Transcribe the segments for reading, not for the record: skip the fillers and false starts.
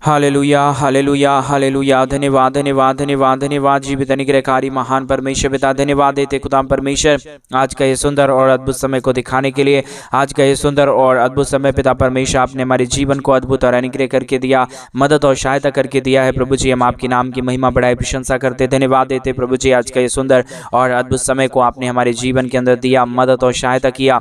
Hallelujah hallelujah hallelujah. धन्यवाद धन्यवाद धन्यवाद धन्यवाद जीवित अनुग्रहकारी महान परमेश्वर पिता, धन्यवाद देते खुदाम परमेश्वर आज का ये सुंदर और अद्भुत समय को दिखाने के लिए। आज का ये सुंदर और अद्भुत समय पिता परमेश्वर आपने हमारे जीवन को अद्भुत और अनुग्रह करके दिया, मदद और सहायता करके दिया है। प्रभु जी हम आपके नाम की महिमा बढ़ाई प्रशंसा करते, धन्यवाद देते प्रभु जी। आज का ये सुंदर और अद्भुत समय को आपने हमारे जीवन के अंदर दिया, मदद और सहायता किया,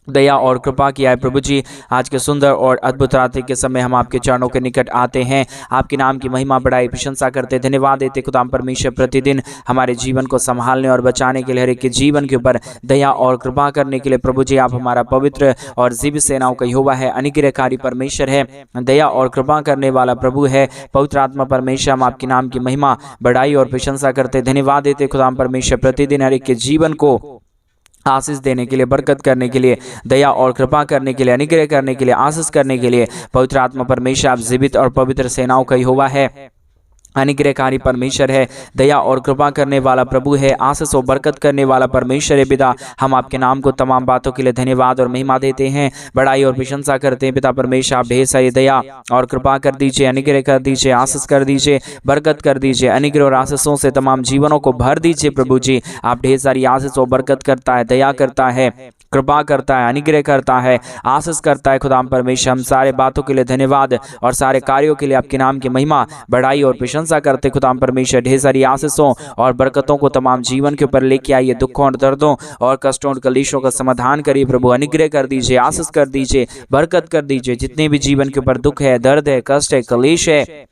दया और कृपा किया है प्रभु जी। आज के सुंदर और अद्भुत रात्रि के समय हम आपके चरणों के निकट आते हैं, आपके नाम की महिमा बढ़ाई प्रशंसा करते, धन्यवाद देते खुदाम परमेश्वर। प्रतिदिन हमारे जीवन को संभालने और बचाने के लिए, हर एक के जीवन के ऊपर दया और कृपा करने के लिए प्रभु जी आप हमारा पवित्र और जीवित सेनाओं का यहोवा है, अनुग्रहकारी परमेश्वर है, दया और कृपा करने वाला प्रभु है, पवित्र आत्मा परमेश्वर। हम आपके नाम की महिमा बढ़ाई और प्रशंसा करते, धन्यवाद देते खुदाम परमेश्वर। प्रतिदिन हर एक के जीवन को आशीष देने के लिए, बरकत करने के लिए, दया और कृपा करने के लिए, अनुग्रह करने के लिए, आशीष करने के लिए पवित्र आत्मा परमेश्वर आप जीवित और पवित्र सेनाओं का यहोवा है, अनुग्रहकारी परमेश्वर है, दया और कृपा करने वाला प्रभु है, आशीष और बरकत करने वाला परमेश्वर है पिता। हम आपके नाम को तमाम बातों के लिए धन्यवाद और महिमा देते हैं, बड़ाई और प्रशंसा करते हैं पिता परमेश्वर। आप ढेर सारी दया और कृपा कर दीजिए, अनुग्रह कर दीजिए, आशीष कर दीजिए, बरकत कर दीजिए, अनुग्रह और आशीषों से तमाम जीवनों को भर दीजिए प्रभु जी। आप ढेर सारी आशीष और बरकत करता है, दया करता है, कृपा करता है, अनुग्रह करता है, आशीष करता है खुदाम परमेश्वर। हम सारे बातों के लिए धन्यवाद और सारे कार्यों के लिए आपके नाम की महिमा बढ़ाई और प्रशंसा करते खुदाम परमेश्वर। ढेर सारी आशीषों और बरकतों को तमाम जीवन के ऊपर लेके आइए, दुखों और दर्दों और कष्टों और कलेशों का समाधान करिए प्रभु, अनुग्रह कर दीजिए, आशीष कर दीजिए, बरकत कर दीजिए। जितने भी जीवन के ऊपर दुख है, दर्द है, कष्ट है, कलेश है,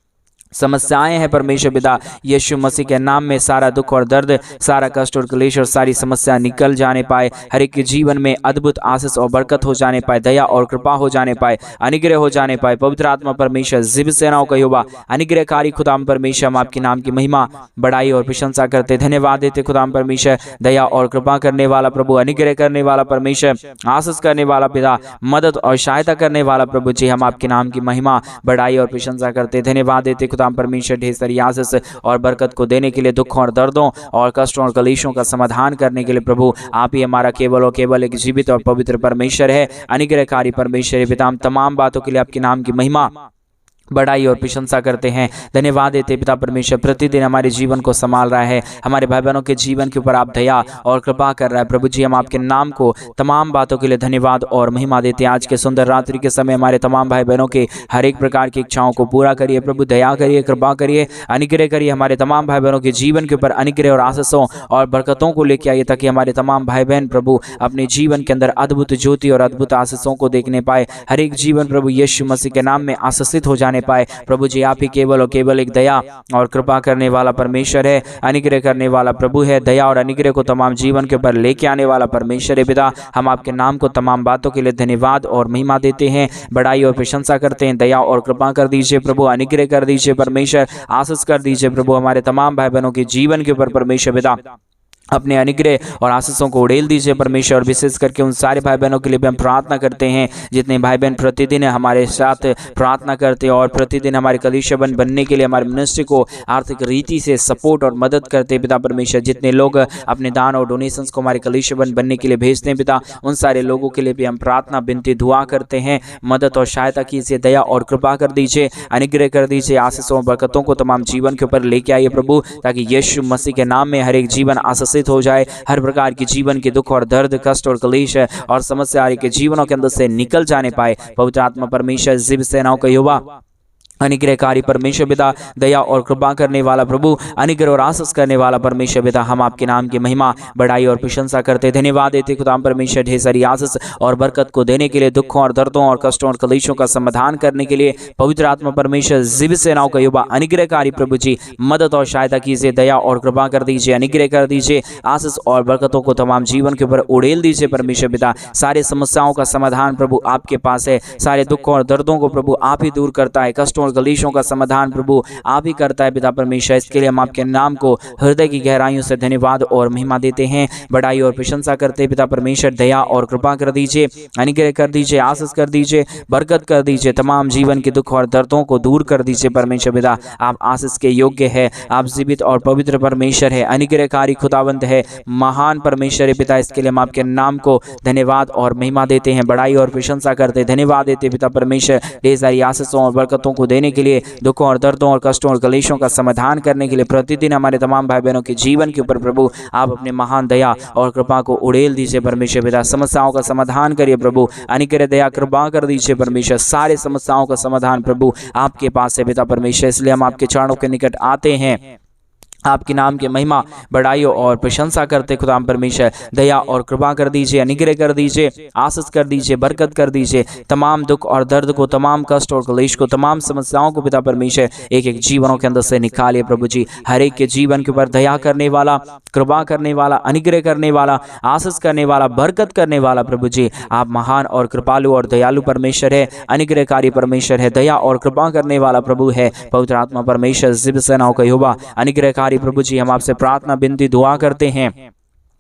समस्याएं हैं परमेश्वर पिता, यीशु मसीह के नाम में सारा दुख और दर्द, सारा कष्ट और क्लेश और सारी समस्या निकल जाने पाए, हर एक के जीवन में अद्भुत आशीष और बरकत हो जाने पाए, दया और कृपा हो जाने पाए, अनुग्रह हो जाने पाए। पवित्र आत्मा परमेश्वर जीवित सेनाओं का यहोवा, अनुग्रहकारी खुदाम परमेश्वर। हम आपके नाम की महिमा बढ़ाई और प्रशंसा करते, धन्यवाद देते खुदाम परमेश्वर। दया और कृपा करने वाला प्रभु, अनुग्रह करने वाला परमेश्वर, आशीष करने वाला पिता, मदद और सहायता करने वाला प्रभु जी। हम आपके नाम की महिमा बढ़ाई और प्रशंसा करते, धन्यवाद देते खुदाम परमेश्वर। ढेर सारी आशीष और बरकत को देने के लिए, दुखों और दर्दों और कष्टों और कलेशों का समाधान करने के लिए प्रभु आप ही हमारा केवल और केवल एक जीवित और पवित्र परमेश्वर है, अनुग्रहकारी परमेश्वर है पिता। हम तमाम बातों के लिए आपके नाम की महिमा बढ़ाई और प्रशंसा करते हैं, धन्यवाद देते पिता परमेश्वर। प्रतिदिन हमारे जीवन को संभाल रहा है, हमारे भाई बहनों के जीवन के ऊपर आप दया और कृपा कर रहा है प्रभु जी। हम आपके नाम को तमाम बातों के लिए धन्यवाद और महिमा देते हैं। आज के सुंदर रात्रि के समय हमारे तमाम भाई बहनों के हर एक प्रकार की इच्छाओं को पूरा करिए प्रभु, दया करिए, कृपा करिए, अनुग्रह करिए। हमारे तमाम भाई बहनों के जीवन के ऊपर अनुग्रह और आशीषों और बरकतों को लेकर आइए, ताकि हमारे तमाम भाई बहन प्रभु अपने जीवन के अंदर अद्भुत ज्योति और अद्भुत आशीषों को देखने पाए। हर एक जीवन प्रभु यीशु मसीह के नाम में आशीषित हो जाने पाए प्रभु जी। आप ही केवल और केवल एक दया और कृपा करने वाला परमेश्वर है, अनुग्रह करने वाला प्रभु है, दया और अनुग्रह को तमाम जीवन के ऊपर लेके आने वाला परमेश्वर है पिता। हम आपके नाम को तमाम बातों के लिए धन्यवाद और महिमा देते हैं, बड़ाई और प्रशंसा करते हैं। दया और कृपा कर दीजिए प्रभु, अनुग्रह कर दीजिए परमेश्वर, आशीष कर दीजिए प्रभु हमारे तमाम भाई बहनों के जीवन के ऊपर परमेश्वर पिता। अपने अनुग्रह और आशीषों को उड़ेल दीजिए परमेश्वर। और विशेष करके उन सारे भाई बहनों के लिए भी हम प्रार्थना करते हैं जितने भाई बहन प्रतिदिन हमारे साथ प्रार्थना करते हैं और प्रतिदिन हमारे कलीसिया बनने के लिए हमारे मिनिस्ट्री को आर्थिक रीति से सपोर्ट और मदद करते हैं पिता परमेश्वर। जितने लोग अपने दान और डोनेशंस को हमारे कलीसिया बनने के लिए भेजते हैं पिता, उन सारे लोगों के लिए भी हम प्रार्थना विनती दुआ करते हैं। मदद और सहायता कीजिए, दया और कृपा कर दीजिए, अनुग्रह कर दीजिए, आशीषों और बरकतों को तमाम जीवन के ऊपर लेके आइए प्रभु, ताकि यीशु मसीह के नाम में हर एक जीवन आशीष हो जाए। हर प्रकार की जीवन के दुख और दर्द, कष्ट और कलेश और समस्या के जीवनों के अंदर से निकल जाने पाए। पवित्र आत्मा परमेश्वर जीवित सेनाओं का यहोवा, अनुग्रहकारी परमेश्वर पिता, दया और कृपा करने वाला प्रभु, अनुग्रह और आशीष करने वाला परमेश्वर पिता। हम आपके नाम की महिमा बढ़ाई और प्रशंसा करते, धन्यवाद देते खुदाम परमेश्वर। ढेर सारी आशीष और बरकत को देने के लिए, दुखों और दर्दों और कष्टों और कलेशों का समाधान करने के लिए पवित्र आत्मा परमेश्वर जीवित सेनाओं का युवा, अनुग्रहकारी प्रभु जी मदद और सहायता कीजिए, दया और कृपा कर दीजिए, अनुग्रह कर दीजिए, आशीष और बरकतों को तमाम जीवन के ऊपर उड़ेल दीजिए परमेश्वर पिता। सारे समस्याओं का समाधान प्रभु आपके पास है, सारे दुखों और दर्दों को प्रभु आप ही दूर करता है, कष्टों कलेशों का समाधान प्रभु आप ही करता है पिता परमेश्वर। इसके लिए हम आपके नाम को हृदय की गहराइयों से धन्यवाद और महिमा देते हैं, बड़ाई और प्रशंसा करते हैं पिता परमेश्वर। दया और कृपा कर दीजिए, अनुग्रह कर दीजिए, आशीष कर दीजिए, बरकत कर दीजिए, तमाम जीवन के दुख और दर्दों को दूर कर दीजिए परमेश्वर पिता। आप आशीष के योग्य है, आप जीवित और पवित्र परमेश्वर है, अनुग्रहकारी खुदावंत है, महान परमेश्वर है पिता। इसके लिए हम आपके नाम को धन्यवाद और महिमा देते हैं, बड़ाई और प्रशंसा करते हैं, धन्यवाद देते पिता परमेश्वर। ढेर सारी आशीषों और बरकतों को देने के लिए, दुखों और दर्दों और कष्टों और कलेशों का समाधान करने के लिए, प्रतिदिन हमारे तमाम भाई बहनों के जीवन के ऊपर प्रभु आप अपने महान दया और कृपा को उड़ेल दीजिए परमेश्वर पिता। समस्याओं का समाधान करिए प्रभु, अनुग्रह दया कृपा कर दीजिए परमेश्वर। सारे समस्याओं का समाधान प्रभु आपके पास है पिता परमेश्वर, इसलिए हम आपके चरणों के निकट आते हैं, आपके नाम की महिमा बढ़ाई और प्रशंसा करते खुदाम परमेश्वर। दया और कृपा कर दीजिए, अनुग्रह कर दीजिए, आशीष कर दीजिए, बरकत कर दीजिए। तमाम दुख और दर्द को, तमाम कष्ट और क्लेश को, तमाम समस्याओं को पिता परमेश्वर एक एक जीवनों के अंदर से निकालिए प्रभु जी। हर एक के जीवन के ऊपर दया करने वाला, कृपा करने वाला, अनुग्रह करने वाला, आशीष करने वाला, बरकत करने वाला प्रभु जी आप महान और कृपालु और दयालु परमेश्वर है, अनुग्रहकारी परमेश्वर है, दया और कृपा करने वाला प्रभु है। पवित्र आत्मा परमेश्वर जिब सेनाओं का यहोवा अनुग्रहकारी प्रभु जी, हम आपसे प्रार्थना विनती दुआ करते हैं,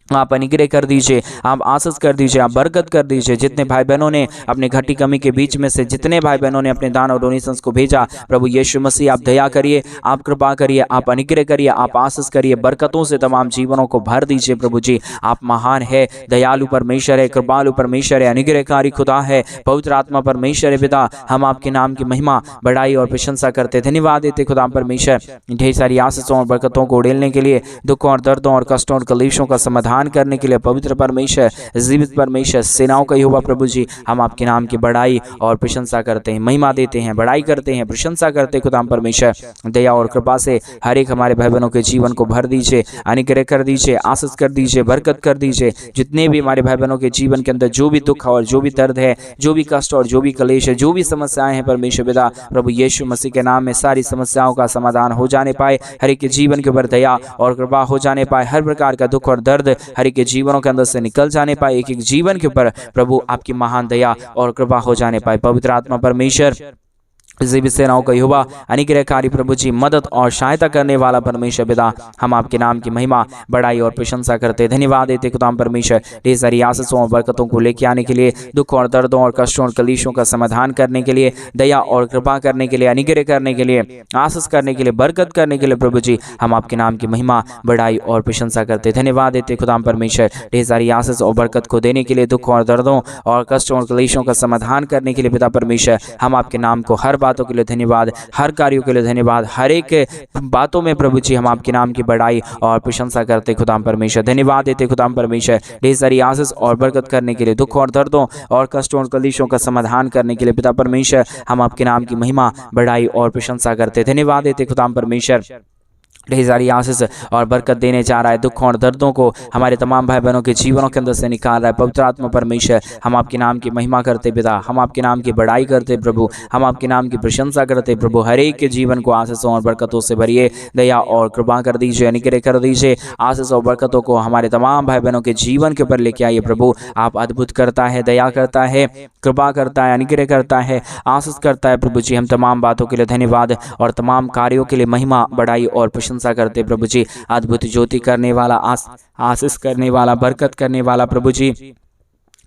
आप अनुग्रह कर दीजिए, आप आशीष कर दीजिए, आप बरकत कर दीजिए। जितने भाई बहनों ने अपने घटी कमी के बीच में से, जितने भाई बहनों ने अपने दान और डोनेशंस को भेजा प्रभु यीशु मसीह आप दया करिए, आप कृपा करिए, आप अनुग्रह करिए, आप आशीष करिए, बरकतों से तमाम जीवनों को भर दीजिए प्रभु जी। आप महान है, दयालु परमेश्वर है, कृपालु परमेश्वर है, अनुग्रहकारी खुदा है, पवित्र आत्मा परमेश्वर है पिता। हम आपके नाम की महिमा बढ़ाई और प्रशंसा करते, धन्यवाद देते खुदा परमेश्वर ढेर सारी आशीषों और बरकतों को उड़ेलने के लिए, दुखों और दर्दों और कष्टों और कलेशों का समाधान करने के लिए। पवित्र परमेश्वर, जीवित परमेश्वर, सेनाओं का यहोवा प्रभु जी, हम आपके नाम की बढ़ाई और प्रशंसा करते हैं, महिमा देते हैं, बढ़ाई करते हैं, प्रशंसा करते हैं खुदा परमेश्वर। दया और कृपा से हर एक हमारे भाई बहनों के जीवन को भर दीजिए, अनुग्रह कर दीजिए, आशीष कर दीजिए, बरकत कर दीजिए। जितने भी हमारे भाई बहनों के जीवन के अंदर जो भी दुख और जो भी दर्द है, जो भी कष्ट और जो भी कलेश है, जो भी समस्याएं हैं परमेश्वर पिता, प्रभु यीशु मसीह के नाम में सारी समस्याओं का समाधान हो जाने पाए, हर एक के जीवन के ऊपर दया और कृपा हो जाने पाए, हर प्रकार का दुख और दर्द हर एक के जीवनों के अंदर से निकल जाने पाए, एक एक जीवन के ऊपर प्रभु आपकी महान दया और कृपा हो जाने पाए। पवित्र आत्मा परमेश्वर, जीवित सेनाओं का यहोवा, अनुग्रहकारी प्रभु जी, मदद और सहायता करने वाला परमेश्वर पिता, हम आपके नाम की महिमा बढ़ाई और प्रशंसा करते, धन्यवाद देते खुदा परमेश्वर ढेर सारी आशीषों और बरकतों को लेके आने के लिए, दुख और दर्दों और कष्टों और कलेशों का समाधान करने के लिए, दया और कृपा करने के लिए, अनुग्रह करने के लिए, आशीष करने के लिए, बरकत करने के लिए प्रभु जी हम आपके नाम की महिमा बढ़ाई और प्रशंसा करते, धन्यवाद देते खुदा परमेश्वर ढेर सारी आशीष और बरकत को देने के लिए, दुख और दर्दों और कष्टों और कलेशों का समाधान करने के लिए पिता परमेश्वर हम आपके नाम को हर बातों के लिए धन्यवाद, हर कार्यों के लिए धन्यवाद, हर एक बातों में प्रभु जी हम आपके नाम की बढ़ाई और प्रशंसा करते खुदाम परमेश्वर, धन्यवाद देते खुदाम परमेश्वर ढेर सारी आशीष और बरकत करने के लिए, दुख और दर्दों और कष्टों और कलेशों का समाधान करने के लिए पिता परमेश्वर हम आपके नाम की महिमा बढ़ाई और प्रशंसा करते, धन्यवाद देते खुदाम परमेश्वर ढेर सारी आशीष और बरकत देने जा रहा है। दुखों और दर्दों को हमारे तमाम भाई बहनों के जीवनों के अंदर से निकाल रहा है। पवित्र आत्मा परमेश्वर हम आपके नाम की महिमा करते पिता, हम आपके नाम की बढ़ाई करते प्रभु, हम आपके नाम की प्रशंसा करते प्रभु। हर एक के जीवन को आशीषों और बरकतों से भरिए, दया और कृपा कर दीजिए, अनुग्रह कर दीजिए। आशीष और बरकतों को हमारे तमाम भाई बहनों के जीवन के ऊपर लेके आइए प्रभु। आप अद्भुत करता है, दया करता है, कृपा करता है, अनुग्रह करता है, आशीष करता है प्रभु जी। हम तमाम बातों के लिए धन्यवाद और तमाम कार्यों के लिए महिमा बढ़ाई और प्रशंसा करते प्रभु जी। अद्भुत ज्योति करने वाला, आशीष करने वाला, बरकत करने वाला प्रभु जी,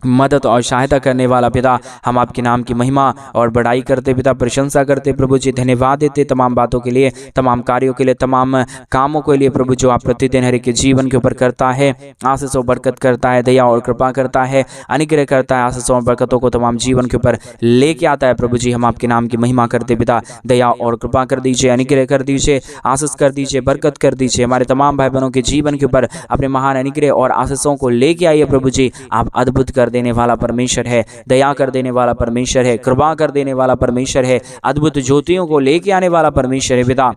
मदद और सहायता करने वाला पिता, हम आपके नाम की महिमा और बढ़ाई करते पिता, प्रशंसा करते प्रभु जी। धन्यवाद देते तमाम बातों के लिए, तमाम कार्यों के लिए, तमाम कामों के लिए प्रभु जो आप प्रतिदिन हर एक के जीवन के ऊपर करता है, आशीष और बरकत करता है, दया और कृपा करता है, अनुग्रह करता है, आशीष और बरकतों को तमाम जीवन के ऊपर लेके आता है प्रभु जी। हम आपके नाम की महिमा करते पिता, दया और कृपा कर दीजिए, अनुग्रह कर दीजिए, आशीष कर दीजिए, बरकत कर दीजिए। हमारे तमाम भाई बहनों के जीवन के ऊपर अपने महान अनुग्रह और आशीषों को लेके आइए प्रभु जी। आप अद्भुत कर देने वाला परमेश्वर है, दया कर देने वाला परमेश्वर है, कृपा कर देने वाला परमेश्वर है, अद्भुत ज्योतियों को लेके आने वाला परमेश्वर है पिता।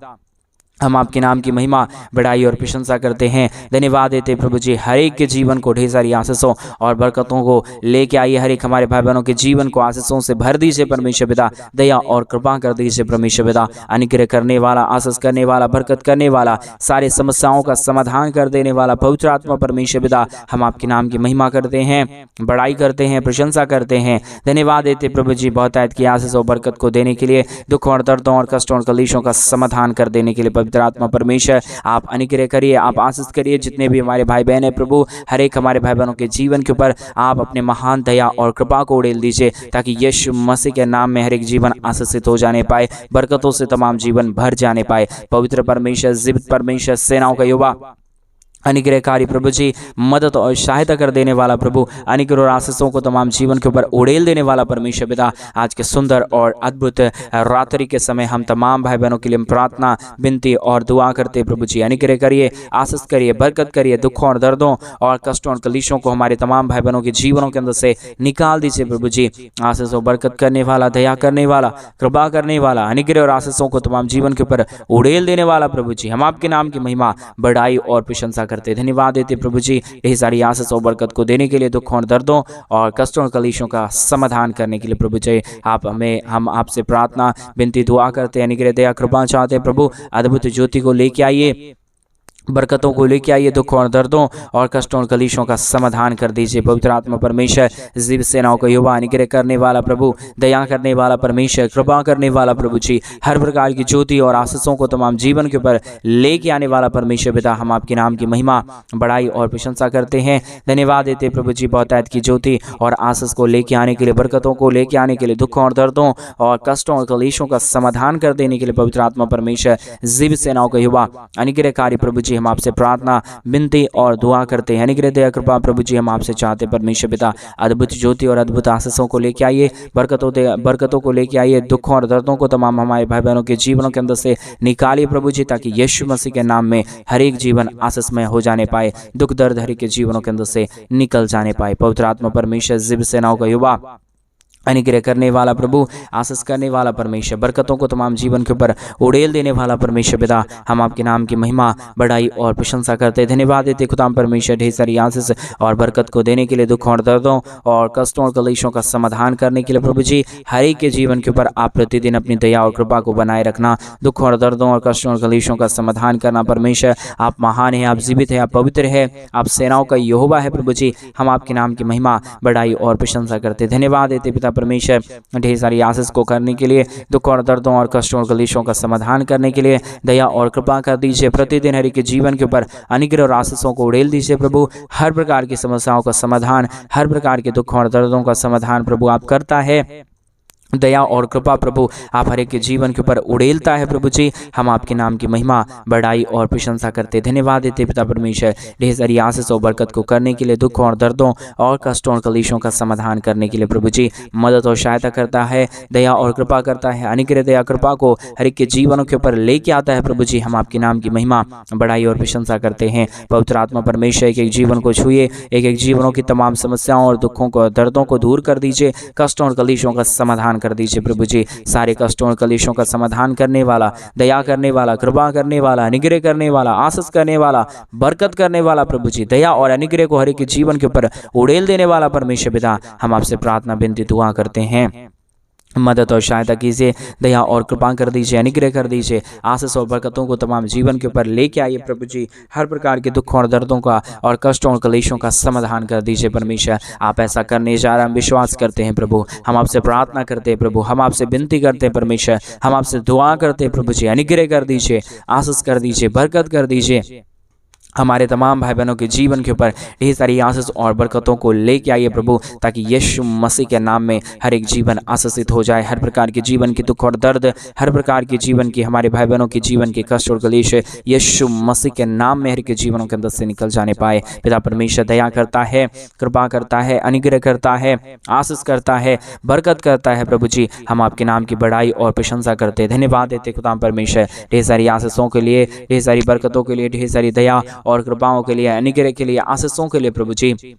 हम आपके नाम की महिमा बढ़ाई और प्रशंसा करते हैं, धन्यवाद देते प्रभु जी। हर एक के जीवन को ढेर सारी आशीषों और बरकतों को लेके आइए, हर एक हमारे भाई बहनों के जीवन को आशीषों से भर दीजिए परमेश्वर पिता, दया और कृपा कर दीजिए परमेश्वर पिता। अनुग्रह करने वाला, आशीष करने वाला, बरकत करने वाला, सारे समस्याओं का समाधान कर देने वाला पवित्र आत्मा परमेश्वर पिता, हम आपके नाम की महिमा करते हैं, बढ़ाई करते हैं, प्रशंसा करते हैं, धन्यवाद देते प्रभु जी। बहुत आयत की आशीष और बरकत को देने के लिए, दुखों और दर्दों और कष्टों और कलेशों का समाधान कर देने के लिए पवित्र आत्मा परमेश्वर आप अनुग्रह करिए, आप आशीष करिए। जितने भी हमारे भाई बहन है प्रभु, हर एक हमारे भाई बहनों के जीवन के ऊपर आप अपने महान दया और कृपा को उड़ेल दीजिए, ताकि यीशु मसीह के नाम में हर एक जीवन आशीषित हो जाने पाए, बरकतों से तमाम जीवन भर जाने पाए। पवित्र परमेश्वर, जीवित परमेश्वर, सेनाओं का यहोवा, अनुग्रहकारी प्रभु जी, मदद और सहायता कर देने वाला प्रभु, अनुग्रह और आशीषों को तमाम जीवन के ऊपर उड़ेल देने वाला परमेश्वर पिता, आज के सुंदर और अद्भुत रात्रि के समय हम तमाम भाई बहनों के लिए प्रार्थना, विनती और दुआ करते प्रभु जी। अनुग्रह करिए, आशीष करिए, बरकत करिए, दुखों और दर्दों और कष्टों और कलेशों को हमारे तमाम भाई बहनों के जीवनों के अंदर से निकाल दीजिए प्रभु जी। आशीष और बरकत करने वाला, दया करने वाला, कृपा करने वाला, अनुग्रह और आशीषों को तमाम जीवन के ऊपर उड़ेल देने वाला प्रभु जी, हम आपके नाम की महिमा, बढ़ाई और प्रशंसा करते, धन्यवाद देते प्रभु जी। यही सारी आशीष और बरकत को देने के लिए, दुखों और दर्दों और कष्टों और कलेशों का समाधान करने के लिए प्रभु जी, हम आपसे प्रार्थना, विनती, दुआ करते हैं। अनुग्रह, दया, कृपा चाहते हैं प्रभु। अद्भुत ज्योति को लेके आइए, बरकतों को लेके आइए, दुखों और दर्दों और कष्टों और कलेशों का समाधान कर दीजिए। पवित्र आत्मा परमेश्वर, जीव सेनाओं का युवा, अनुग्रह करने वाला प्रभु, दया करने वाला परमेश्वर, कृपा करने वाला प्रभु जी, हर प्रकार की ज्योति और आशीषों को तमाम जीवन के ऊपर लेके आने वाला परमेश्वर पिता, हम आपके नाम की महिमा, बढ़ाई और प्रशंसा करते हैं। धन्यवाद देते प्रभु जी, बहुतायत की ज्योति और आशीष को लेके आने के लिए, बरकतों को लेके आने के लिए, दुखों और दर्दों और कष्टों और कलेशों का समाधान कर देने के लिए पवित्र आत्मा परमेश्वर, जीव सेनाओं का युवा, अनुग्रहकारी प्रभु जी, हम आपसे प्रार्थना, विनती और दुआ करते हैं। अनुग्रह, दया, कृपा प्रभु जी, हम आपसे चाहते परमेश्वर पिता, अद्भुत ज्योति और अद्भुत आशीषों को लेके आइए, बरकतों को लेके आइए, दुखों और दर्दों को तमाम हमारे भाई बहनों के जीवनों के अंदर से निकालिए प्रभु जी, ताकि यीशु मसीह के नाम में हर एक जीवन आशीषमय हो जाने पाए, दुख दर्द हर एक के जीवनों के अंदर से निकल जाने पाए। पवित्र आत्मा परमेश्वर, जीव सेनाओं का युवा, अनुग्रह करने वाला प्रभु, आशीष करने वाला परमेश्वर, बरकतों को तमाम जीवन के ऊपर उड़ेल देने वाला परमेश्वर पिता, हम आपके नाम की महिमा, बढ़ाई और प्रशंसा करते, धन्यवाद देते खुदाम परमेश्वर, ढेर सारी आशीष और बरकत को देने के लिए, दुखों और दर्दों और कष्टों और कलेशों का समाधान करने के लिए प्रभु जी, हर एक के जीवन के ऊपर आप प्रतिदिन अपनी दया और कृपा को बनाए रखना, दुखों और दर्दों और कष्टों और कलेशों का समाधान करना। परमेश्वर, आप महान है, आप जीवित है, आप पवित्र है, आप सेनाओं का यहोवा है प्रभु जी, हम आपके नाम की महिमा, बढ़ाई और प्रशंसा करते, धन्यवाद देते पिता परमेश्वर, ढेर सारी आशीष को करने के लिए, दुख और दर्दों और कष्टों और कलेशों का समाधान करने के लिए दया और कृपा कर दीजिए। प्रतिदिन हर एक के जीवन के ऊपर अनुग्रह और आशीषों को उड़ेल दीजिए प्रभु, हर प्रकार की समस्याओं का समाधान, हर प्रकार के दुखों और दर्दों का समाधान प्रभु आप करता है। दया और कृपा प्रभु आप हर एक के जीवन के ऊपर उड़ेलता है प्रभु जी, हम आपके नाम की महिमा, बढ़ाई और प्रशंसा करते, धन्यवाद देते पिता परमेश्वर, ढेर सारी आशीष और बरकत को करने के लिए, दुखों और दर्दों और कष्टों और कलेशों का समाधान करने के लिए प्रभु जी, मदद और सहायता करता है, दया और कृपा करता है, अनुग्रह, दया, कृपा को हर एक के जीवनों के ऊपर लेके आता है प्रभु जी, हम आपके नाम की महिमा, बढ़ाई और प्रशंसा करते हैं। पवित्र आत्मा परमेश्वर, एक एक जीवन को छुए, एक एक जीवनों की तमाम समस्याओं और दुखों को, दर्दों को दूर कर दीजिए, कष्टों और कलेशों का समाधान कर दीजिए प्रभु जी, सारे कष्टों और कलेशों का समाधान करने वाला, दया करने वाला, कृपा करने वाला, अनुग्रह करने वाला, आशीष करने वाला, बरकत करने वाला प्रभु जी, दया और अनुग्रह को हर एक के जीवन के ऊपर उड़ेल देने वाला परमेश्वर पिता, हम आपसे प्रार्थना, विनती, दुआ करते हैं। मदद और सहायता कीजिए, दया और कृपा कर दीजिए, अनुग्रह कर दीजिए, आशीष और बरकतों को तमाम जीवन के ऊपर लेके आइए प्रभु जी, हर प्रकार के दुखों और दर्दों का और कष्टों और कलेशों का समाधान कर दीजिए परमेश्वर, आप ऐसा करने जा रहे हैं, हम विश्वास करते हैं प्रभु, हम आपसे प्रार्थना करते हैं प्रभु, हम आपसे विनती करते हैं परमेश्वर, हम आपसे दुआ करते हैं प्रभु जी, अनुग्रह कर दीजिए, आशीष कर दीजिए, बरकत कर दीजिए, हमारे तमाम भाई बहनों के जीवन के ऊपर ढेर सारी आशीष और बरकतों को लेके आइए प्रभु, ताकि यीशु मसीह के नाम में हर एक जीवन आशीषित हो जाए, हर प्रकार के जीवन के दुख और दर्द, हर प्रकार के जीवन की, हमारे भाई बहनों के जीवन के कष्ट और कलेश यीशु मसीह के नाम में हर एक जीवनों के अंदर से निकल जाने पाए। पिता परमेश्वर दया करता है, कृपा करता है, अनुग्रह करता है, आशीष करता है, बरकत करता है प्रभु जी, हम आपके नाम की बढ़ाई और प्रशंसा करते, धन्यवाद देते खुदा परमेश्वर, ढेर सारी आशीषों के लिए, ढेर सारी बरकतों के लिए, ढेर सारी दया और कृपाओं के लिए, अनुग्रह के लिए, आशीषों के लिए प्रभु जी,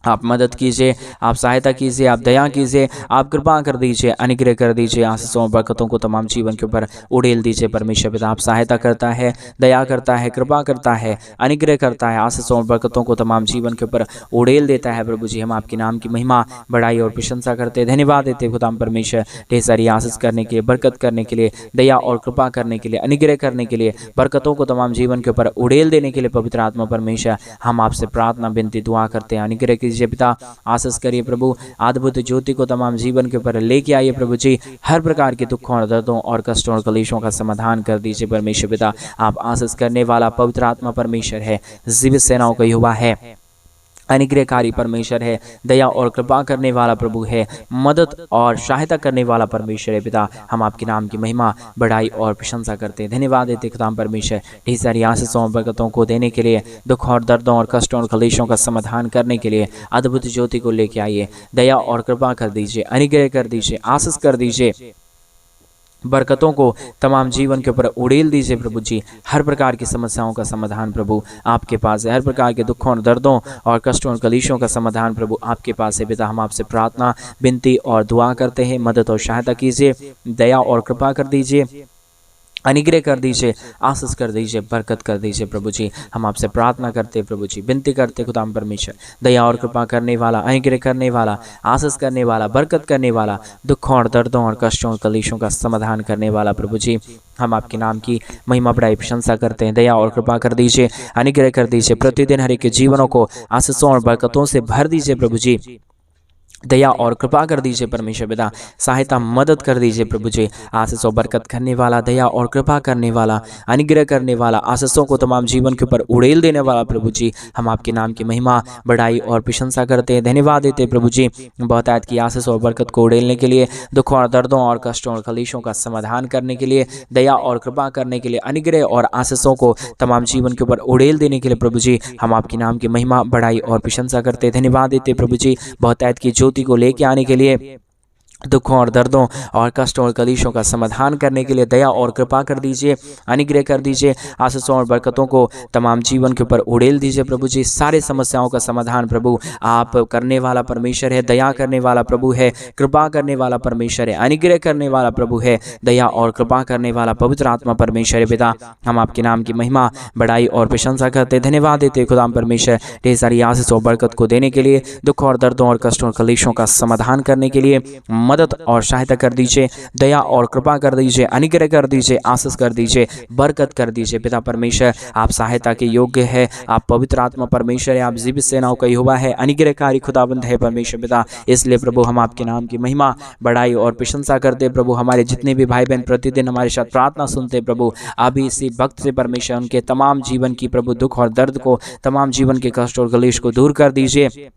आप मदद कीजिए, आप सहायता कीजिए, आप दया कीजिए, आप कृपा कर दीजिए, अनुग्रह कर दीजिए, आशीषों और बरकतों को तमाम जीवन के ऊपर उड़ेल दीजिए परमेश्वर पिता, आप सहायता करता है, दया करता है, कृपा करता है, अनुग्रह करता है, आशीषों और बरकतों को तमाम जीवन के ऊपर उड़ेल देता है प्रभु जी, हम आपके नाम की महिमा, बढ़ाई और प्रशंसा करते, धन्यवाद देते खुदा परमेश्वर, ढेर सारी आशीष करने के लिए, बरकत करने के लिए, दया और कृपा करने के लिए, अनुग्रह करने के लिए, बरकतों को तमाम जीवन के ऊपर उड़ेल देने के लिए पवित्र आत्मा परमेश्वर, हम आपसे प्रार्थना, विनती, दुआ करते हैं, अनुग्रह कीजिए पिता, आशीष करिए प्रभु, अद्भुत ज्योति को तमाम जीवन के ऊपर लेके आइए प्रभु जी, हर प्रकार के दुखों और दर्दों और कष्टों और कलेशों का समाधान कर दीजिए परमेश्वर पिता, आप आशीष करने वाला पवित्र आत्मा परमेश्वर है, जीवित सेनाओं का युवा है, अनुग्रहकारी परमेश्वर है, दया और कृपा करने वाला प्रभु है, मदद और सहायता करने वाला परमेश्वर है। पिता, हम आपके नाम की महिमा, बड़ाई और प्रशंसा करते हैं, धन्यवाद देते खुदाम परमेश्वर, ढेर सारी आशीषों और बरकतों को देने के लिए, दुख और दर्दों और कष्टों और क्लेशों का समाधान करने के लिए अद्भुत ज्योति को लेके आइए। दया और कृपा कर दीजिए, अनुग्रह कर दीजिए, आशीष कर दीजिए, बरकतों को तमाम जीवन के ऊपर उड़ेल दीजिए प्रभु जी। हर प्रकार की समस्याओं का समाधान प्रभु आपके पास है, हर प्रकार के दुखों और दर्दों और कष्टों और कलीशों का समाधान प्रभु आपके पास है। पिता, हम आपसे प्रार्थना, विनती और दुआ करते हैं, मदद और सहायता कीजिए, दया और कृपा कर दीजिए, अनुग्रह कर दीजिए, आशीष कर दीजिए, बरकत कर दीजिए प्रभु जी। हम आपसे प्रार्थना करते प्रभु जी, विनती करते खुदाम परमेश्वर, दया और कृपा करने वाला, अनुग्रह करने वाला, आशीष करने वाला, बरकत करने वाला, दुखों और दर्दों और कष्टों और कलेशों का समाधान करने वाला प्रभु जी। हम आपके नाम की महिमा बड़ाई प्रशंसा करते हैं, दया और कृपा कर दीजिए, अनुग्रह कर दीजिए, प्रतिदिन हर एक के जीवनों को आशीषों और बरकतों से भर दीजिए प्रभु जी। दया और कृपा कर दीजिए परमेश्वर पिता, सहायता मदद कर दीजिए प्रभु जी। आशीषों बरकत करने वाला, दया और कृपा करने वाला, अनुग्रह करने वाला, आशीषों को तमाम जीवन के ऊपर उड़ेल देने वाला प्रभु जी। हम आपके नाम की महिमा, बड़ाई और प्रशंसा करते हैं, धन्यवाद देते हैं प्रभु जी। बहुतायत की आशीष और बरकत को उड़ेलने के लिए, दुखों और दर्दों और कष्टों और कलेशों का समाधान करने के लिए, दया और कृपा करने के लिए, अनुग्रह और आशीषों को तमाम जीवन के ऊपर उड़ेल देने के लिए प्रभु जी, हम आपके नाम की महिमा, बड़ाई और प्रशंसा करते हैं, धन्यवाद देते प्रभु जी। बहुतायत की ज्योति को लेके आने के लिए, दुखों और दर्दों और कष्टों और कलीशों का समाधान करने के लिए दया और कृपा कर दीजिए, अनुग्रह कर दीजिए, आशीषों और बरकतों को तमाम जीवन के ऊपर उड़ेल दीजिए प्रभु जी। सारे समस्याओं का समाधान प्रभु आप करने वाला परमेश्वर है, दया करने वाला प्रभु है, कृपा करने वाला परमेश्वर है, अनुग्रह करने वाला प्रभु है, दया और कृपा करने वाला पवित्र आत्मा परमेश्वर है। पिता, हम आपके नाम की महिमा, बड़ाई और प्रशंसा करते, धन्यवाद देते खुदाम परमेश्वर, ढेर सारी आशीष और बरकत को देने के लिए, दुख और दर्दों और कष्टों और कलेशों का समाधान करने के लिए मदद और सहायता कर दीजिए, दया और कृपा कर दीजिए, अनुग्रह कर दीजिए, आशीष कर दीजिए, बरकत कर दीजिए। पिता परमेश्वर, आप सहायता के योग्य है, आप पवित्र आत्मा परमेश्वर है, आप जीवित सेनाओं का यहोवा है, अनुग्रहकारी खुदाबंद है परमेश्वर पिता। इसलिए प्रभु हम आपके नाम की महिमा, बड़ाई और प्रशंसा करते प्रभु। हमारे जितने भी भाई बहन प्रतिदिन हमारे साथ प्रार्थना सुनते प्रभु, अभी इसी वक्त से परमेश्वर उनके तमाम जीवन की प्रभु दुख और दर्द को, तमाम जीवन के कष्ट और कलेश को दूर कर दीजिए,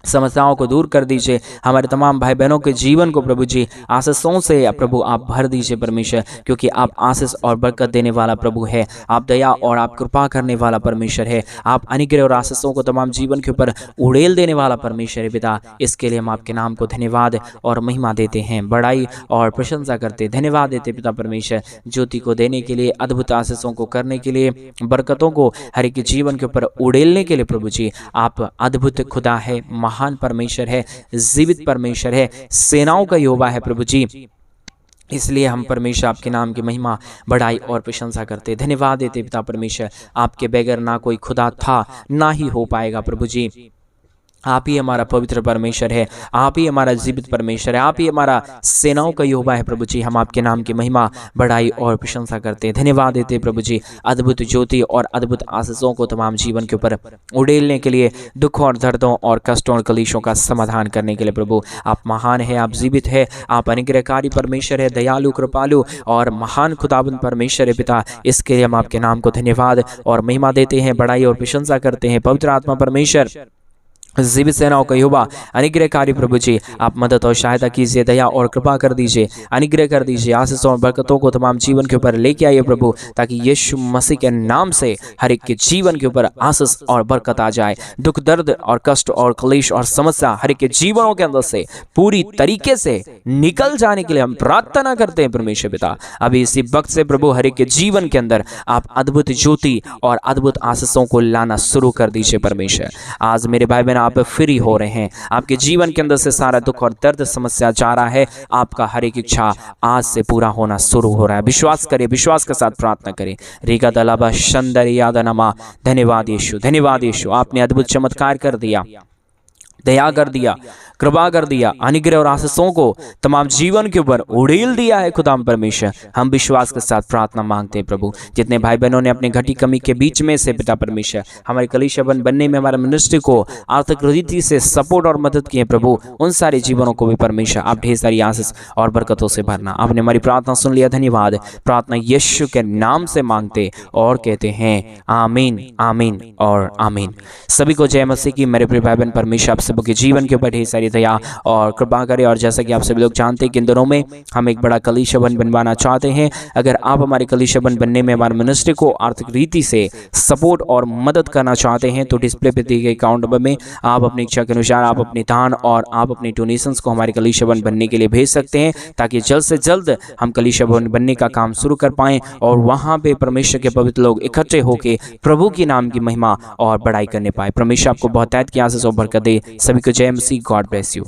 समस्याओं को दूर कर दीजिए। हमारे तमाम भाई बहनों के जीवन को प्रभु जी आशीषों से प्रभु आप भर दीजिए परमेश्वर, क्योंकि आप आशीष और बरकत देने वाला प्रभु है, आप दया और आप कृपा करने वाला परमेश्वर है, आप अनुग्रह और आशीषों को तमाम जीवन के ऊपर उड़ेल देने वाला परमेश्वर है पिता। इसके लिए हम आपके नाम को धन्यवाद और महिमा देते हैं, बड़ाई और प्रशंसा करते, धन्यवाद देते पिता परमेश्वर, ज्योति को देने के लिए, अद्भुत आशीषों को करने के लिए, बरकतों को हर एक जीवन के ऊपर उड़ेलने के लिए प्रभु जी। आप अद्भुत खुदा है, महान परमेश्वर है, जीवित परमेश्वर है, सेनाओं का यहोवा है प्रभु जी। इसलिए हम परमेश्वर आपके नाम की महिमा, बड़ाई और प्रशंसा करते, धन्यवाद देते पिता परमेश्वर। आपके बगैर ना कोई खुदा था, ना ही हो पाएगा प्रभु जी। आप ही हमारा पवित्र परमेश्वर है, आप ही हमारा जीवित परमेश्वर है, आप ही हमारा सेनाओं का यहोवा है प्रभु जी। हम आपके नाम की महिमा, बड़ाई और प्रशंसा करते हैं, धन्यवाद देते प्रभु जी। अद्भुत ज्योति और अद्भुत आशीषों को तमाम जीवन के ऊपर उड़ेलने के लिए, दुखों और दर्दों और कष्टों और कलेशों का समाधान करने के लिए प्रभु आप महान है, आप जीवित है, आप अनुग्रहकारी परमेश्वर है, दयालु, कृपालु और महान खुदाबंद परमेश्वर है पिता। इसके लिए हम आपके नाम को धन्यवाद और महिमा देते हैं, बड़ाई और प्रशंसा करते हैं। पवित्र आत्मा परमेश्वर, जीवित सेनाओं का यहोवा, अनुग्रहकारी प्रभु जी, आप मदद और सहायता कीजिए, दया और कृपा कर दीजिए, अनुग्रह कर दीजिए, आशीषों और बरकतों को तमाम जीवन के ऊपर लेके आइए प्रभु, ताकि यीशु मसीह के नाम से हर एक के जीवन के ऊपर आशीष और बरकत आ जाए। दुख, दर्द और कष्ट और क्लेश और समस्या हर एक के जीवनों के अंदर से पूरी तरीके से निकल जाने के लिए हम प्रार्थना करते हैं परमेश्वर पिता। अभी इसी वक्त से प्रभु हर एक के जीवन के अंदर आप अद्भुत ज्योति और अद्भुत आशीषों को लाना शुरू कर दीजिए परमेश्वर। आज मेरे भाई बहन आप फ्री हो रहे हैं, आपके जीवन के अंदर से सारा दुख और दर्द समस्या जा रहा है, आपका हर एक इच्छा आज से पूरा होना शुरू हो रहा है। विश्वास करें, विश्वास के साथ प्रार्थना करें। रीगा दलाबा शंदर यादनमा, धन्यवाद यीशु, धन्यवाद यीशु, आपने अद्भुत चमत्कार कर दिया, दया कर दिया, कृपा कर दिया, अनुग्रह और आशीषों को तमाम जीवन के ऊपर उड़ेल दिया है खुदा परमेश्वर। हम विश्वास के साथ प्रार्थना मांगते हैं प्रभु। जितने भाई बहनों ने अपने घटी कमी के बीच में से पिता परमेश्वर हमारे कलीसिया बनने में, हमारे मिनिस्ट्री को आर्थिक रीति से सपोर्ट और मदद किए प्रभु, उन सारे जीवनों को भी परमेश्वर आप ढेर सारी आशीष और बरकतों से भरना। आपने हमारी प्रार्थना सुन लिया, धन्यवाद। प्रार्थना यीशु के नाम से मांगते और कहते हैं आमीन, आमीन और आमीन। सभी को जय मसीह की। मेरे प्रिय भाई बहन, परमेश्वर आप सबके जीवन के ऊपर ढेर सारी दया और कृपा करे। और जैसा कि आप सभी लोग जानते हैं कि इन दिनों में हम एक बड़ा कलीसिया बनवाना चाहते हैं। अगर आप हमारे कलीसिया बनने में हमारे मिनिस्ट्री को आर्थिक रीति से सपोर्ट और मदद करना चाहते हैं तो डिस्प्ले पे दिए गए अकाउंट नंबर में आप अपनी इच्छा के अनुसार आप अपने दान और आप अपनी डोनेशंस को हमारे कलीसिया बनने के लिए भेज सकते हैं, ताकि जल्द से जल्द हम कलीसिया बनने का काम शुरू कर पाएं और वहां पे परमेश्वर के पवित्र लोग इकट्ठे होकर प्रभु के नाम की महिमा और बड़ाई करने पाए। परमेश्वर आपको बहुत की आशीष और बरकत दे। सभी को जय मसीह। God bless you.